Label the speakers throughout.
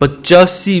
Speaker 1: 85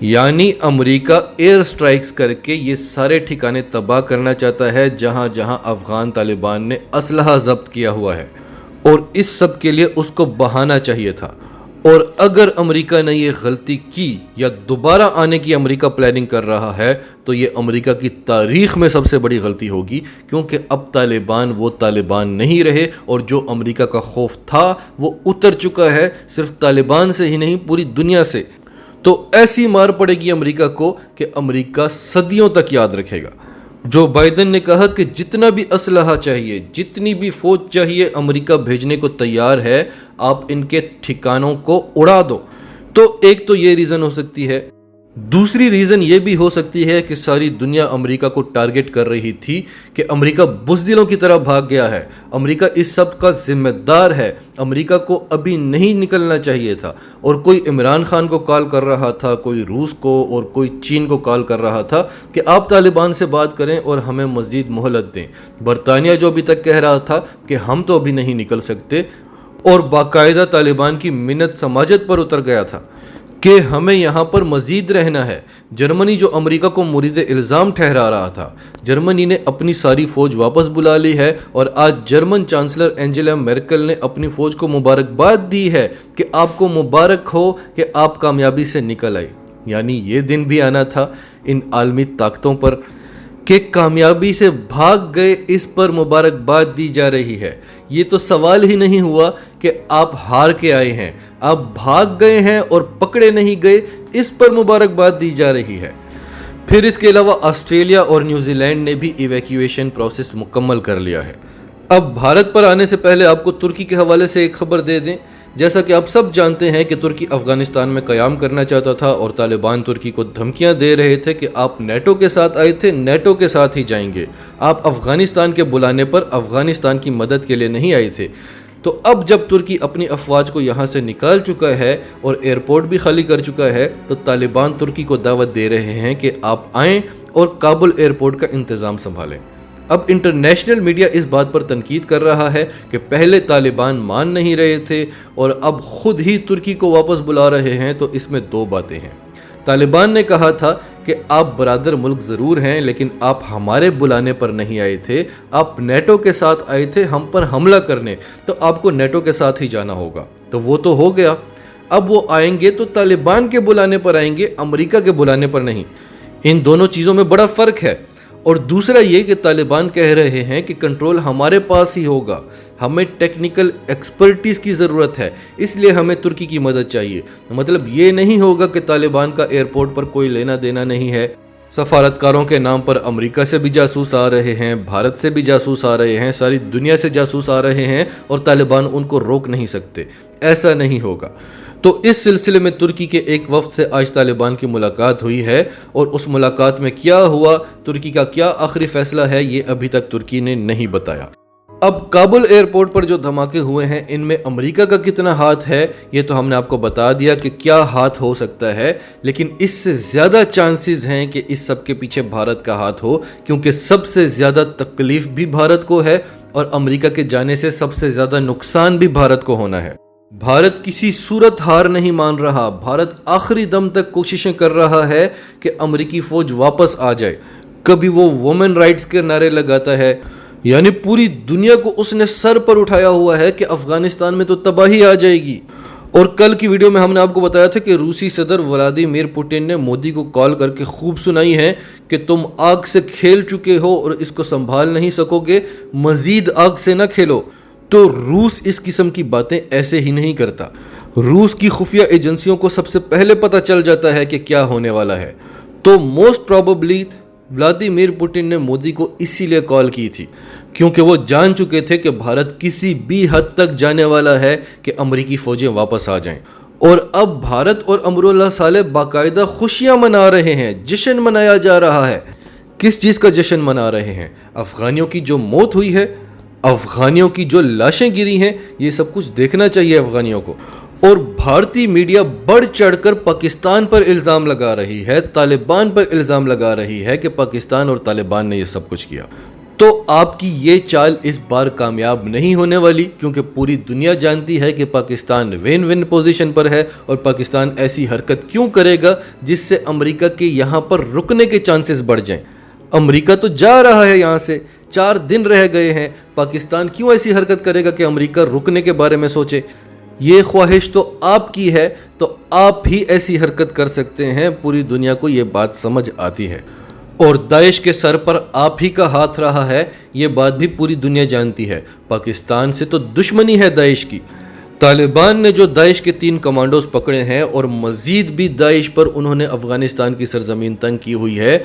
Speaker 1: یعنی امریکہ year strikes کر کے یہ سارے ٹھکانے تباہ کرنا چاہتا ہے جہاں جہاں افغان طالبان نے اسلحہ ضبط کیا ہوا ہے، اور اس سب کے لیے اس کو بہانا چاہیے تھا۔ اور اگر امریکہ نے یہ غلطی کی یا دوبارہ آنے کی امریکہ پلاننگ کر رہا ہے تو یہ امریکہ کی تاریخ میں سب سے بڑی غلطی ہوگی، کیونکہ اب طالبان وہ طالبان نہیں رہے، اور جو امریکہ کا خوف تھا وہ اتر چکا ہے، صرف طالبان سے ہی نہیں پوری دنیا سے۔ تو ایسی مار پڑے گی امریکہ کو کہ امریکہ صدیوں تک یاد رکھے گا۔ جو بائیڈن نے کہا کہ جتنا بھی اسلحہ چاہیے، جتنی بھی فوج چاہیے، امریکہ بھیجنے کو تیار ہے، آپ ان کے ٹھکانوں کو اڑا دو۔ تو ایک تو یہ ریزن ہو سکتی ہے۔ دوسری ریزن یہ بھی ہو سکتی ہے کہ ساری دنیا امریکہ کو ٹارگٹ کر رہی تھی کہ امریکہ بزدلوں کی طرح بھاگ گیا ہے، امریکہ اس سب کا ذمہ دار ہے، امریکہ کو ابھی نہیں نکلنا چاہیے تھا۔ اور کوئی عمران خان کو کال کر رہا تھا، کوئی روس کو اور کوئی چین کو کال کر رہا تھا کہ آپ طالبان سے بات کریں اور ہمیں مزید مہلت دیں۔ برطانیہ جو ابھی تک کہہ رہا تھا کہ ہم تو ابھی نہیں نکل سکتے، اور باقاعدہ طالبان کی منت سماجت پر اتر گیا تھا کہ ہمیں یہاں پر مزید رہنا ہے۔ جرمنی جو امریکہ کو مورد الزام ٹھہرا رہا تھا، جرمنی نے اپنی ساری فوج واپس بلا لی ہے، اور آج جرمن چانسلر اینجلا میرکل نے اپنی فوج کو مبارکباد دی ہے کہ آپ کو مبارک ہو کہ آپ کامیابی سے نکل آئے۔ یعنی یہ دن بھی آنا تھا ان عالمی طاقتوں پر کہ کامیابی سے بھاگ گئے، اس پر مبارکباد دی جا رہی ہے۔ یہ تو سوال ہی نہیں ہوا کہ آپ ہار کے آئے ہیں، آپ بھاگ گئے ہیں اور پکڑے نہیں گئے، اس پر مبارکباد دی جا رہی ہے۔ پھر اس کے علاوہ آسٹریلیا اور نیوزی لینڈ نے بھی ایویکیویشن پروسیس مکمل کر لیا ہے۔ اب بھارت پر آنے سے پہلے آپ کو ترکی کے حوالے سے ایک خبر دے دیں۔ جیسا کہ آپ سب جانتے ہیں کہ ترکی افغانستان میں قیام کرنا چاہتا تھا، اور طالبان ترکی کو دھمکیاں دے رہے تھے کہ آپ نیٹو کے ساتھ آئے تھے، نیٹو کے ساتھ ہی جائیں گے، آپ افغانستان کے بلانے پر افغانستان کی مدد کے لیے نہیں آئے تھے۔ تو اب جب ترکی اپنی افواج کو یہاں سے نکال چکا ہے اور ایئرپورٹ بھی خالی کر چکا ہے، تو طالبان ترکی کو دعوت دے رہے ہیں کہ آپ آئیں اور کابل ایئرپورٹ کا انتظام سنبھالیں۔ اب انٹرنیشنل میڈیا اس بات پر تنقید کر رہا ہے کہ پہلے طالبان مان نہیں رہے تھے اور اب خود ہی ترکی کو واپس بلا رہے ہیں، تو اس میں دو باتیں ہیں۔ طالبان نے کہا تھا کہ آپ برادر ملک ضرور ہیں، لیکن آپ ہمارے بلانے پر نہیں آئے تھے، آپ نیٹو کے ساتھ آئے تھے ہم پر حملہ کرنے، تو آپ کو نیٹو کے ساتھ ہی جانا ہوگا۔ تو وہ تو ہو گیا، اب وہ آئیں گے تو طالبان کے بلانے پر آئیں گے، امریکہ کے بلانے پر نہیں۔ ان دونوں چیزوں میں بڑا فرق ہے۔ اور دوسرا یہ کہ طالبان کہہ رہے ہیں کہ کنٹرول ہمارے پاس ہی ہوگا، ہمیں ٹیکنیکل ایکسپرٹیز کی ضرورت ہے، اس لیے ہمیں ترکی کی مدد چاہیے۔ مطلب یہ نہیں ہوگا کہ طالبان کا ایئرپورٹ پر کوئی لینا دینا نہیں ہے۔ سفارتکاروں کے نام پر امریکہ سے بھی جاسوس آ رہے ہیں، بھارت سے بھی جاسوس آ رہے ہیں، ساری دنیا سے جاسوس آ رہے ہیں، اور طالبان ان کو روک نہیں سکتے۔ ایسا نہیں ہوگا۔ تو اس سلسلے میں ترکی کے ایک وفد سے آج طالبان کی ملاقات ہوئی ہے، اور اس ملاقات میں کیا ہوا، ترکی کا کیا آخری فیصلہ ہے، یہ ابھی تک ترکی نے نہیں بتایا۔ اب کابل ایئرپورٹ پر جو دھماکے ہوئے ہیں ان میں امریکہ کا کتنا ہاتھ ہے یہ تو ہم نے آپ کو بتا دیا کہ کیا ہاتھ ہو سکتا ہے، لیکن اس سے زیادہ چانسز ہیں کہ اس سب کے پیچھے بھارت کا ہاتھ ہو، کیونکہ سب سے زیادہ تکلیف بھی بھارت کو ہے، اور امریکہ کے جانے سے سب سے زیادہ نقصان بھی بھارت کو ہونا ہے۔ بھارت کسی صورت ہار نہیں مان رہا، بھارت آخری دم تک کوششیں کر رہا ہے کہ امریکی فوج واپس آ جائے۔ کبھی وہ وومن رائٹس کے نعرے لگاتا ہے، یعنی پوری دنیا کو اس نے سر پر اٹھایا ہوا ہے کہ افغانستان میں تو تباہی آ جائے گی۔ اور کل کی ویڈیو میں ہم نے آپ کو بتایا تھا کہ روسی صدر ولادیمیر پوٹن نے مودی کو کال کر کے خوب سنائی ہے کہ تم آگ سے کھیل چکے ہو اور اس کو سنبھال نہیں سکو گے، مزید آگ سے نہ کھیلو۔ تو روس اس قسم کی باتیں ایسے ہی نہیں کرتا۔ روس کی خفیہ ایجنسیوں کو سب سے پہلے پتہ چل جاتا ہے کہ کیا ہونے والا ہے۔ تو موسٹ پروبیبلی ولادیمیر پوٹن نے مودی کو اسی لیے کال کی تھی، کیونکہ وہ جان چکے تھے کہ بھارت کسی بھی حد تک جانے والا ہے کہ امریکی فوجیں واپس آ جائیں۔ اور اب بھارت اور امراللہ صالح باقاعدہ خوشیاں منا رہے ہیں، جشن منایا جا رہا ہے۔ کس چیز کا جشن منا رہے ہیں؟ افغانیوں کی جو موت ہوئی ہے، افغانیوں کی جو لاشیں گری ہیں، یہ سب کچھ دیکھنا چاہیے افغانیوں کو۔ اور بھارتی میڈیا بڑھ چڑھ کر پاکستان پر الزام لگا رہی ہے، طالبان پر الزام لگا رہی ہے کہ پاکستان اور طالبان نے یہ سب کچھ کیا۔ تو آپ کی یہ چال اس بار کامیاب نہیں ہونے والی، کیونکہ پوری دنیا جانتی ہے کہ پاکستان ون ون پوزیشن پر ہے، اور پاکستان ایسی حرکت کیوں کرے گا جس سے امریکہ کے یہاں پر رکنے کے چانسز بڑھ جائیں۔ امریکہ تو جا رہا ہے یہاں سے، 4 دن رہ گئے ہیں، پاکستان کیوں ایسی حرکت کرے گا کہ امریکہ رکنے کے بارے میں سوچے؟ یہ خواہش تو آپ کی ہے، تو آپ ہی ایسی حرکت کر سکتے ہیں، پوری دنیا کو یہ بات سمجھ آتی ہے، اور داعش کے سر پر آپ ہی کا ہاتھ رہا ہے، یہ بات بھی پوری دنیا جانتی ہے۔ پاکستان سے تو دشمنی ہے داعش کی۔ طالبان نے جو داعش کے 3 کمانڈوز پکڑے ہیں، اور مزید بھی داعش پر انہوں نے افغانستان کی سرزمین تنگ کی ہوئی ہے،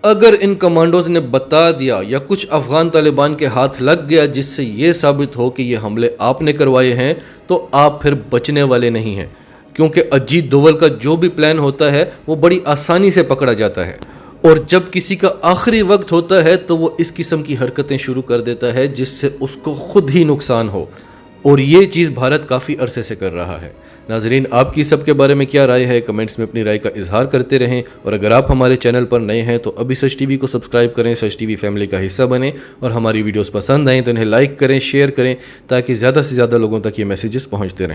Speaker 1: اگر ان کمانڈوز نے بتا دیا یا کچھ افغان طالبان کے ہاتھ لگ گیا جس سے یہ ثابت ہو کہ یہ حملے آپ نے کروائے ہیں، تو آپ پھر بچنے والے نہیں ہیں، کیونکہ اجیت دوول کا جو بھی پلان ہوتا ہے وہ بڑی آسانی سے پکڑا جاتا ہے، اور جب کسی کا آخری وقت ہوتا ہے تو وہ اس قسم کی حرکتیں شروع کر دیتا ہے جس سے اس کو خود ہی نقصان ہو، اور یہ چیز بھارت کافی عرصے سے کر رہا ہے۔ ناظرین، آپ کی سب کے بارے میں کیا رائے ہے؟ کمنٹس میں اپنی رائے کا اظہار کرتے رہیں، اور اگر آپ ہمارے چینل پر نئے ہیں تو ابھی سچ ٹی وی کو سبسکرائب کریں، سچ ٹی وی فیملی کا حصہ بنیں، اور ہماری ویڈیوز پسند آئیں تو انہیں لائک کریں، شیئر کریں، تاکہ زیادہ سے زیادہ لوگوں تک یہ میسیجز پہنچتے رہیں۔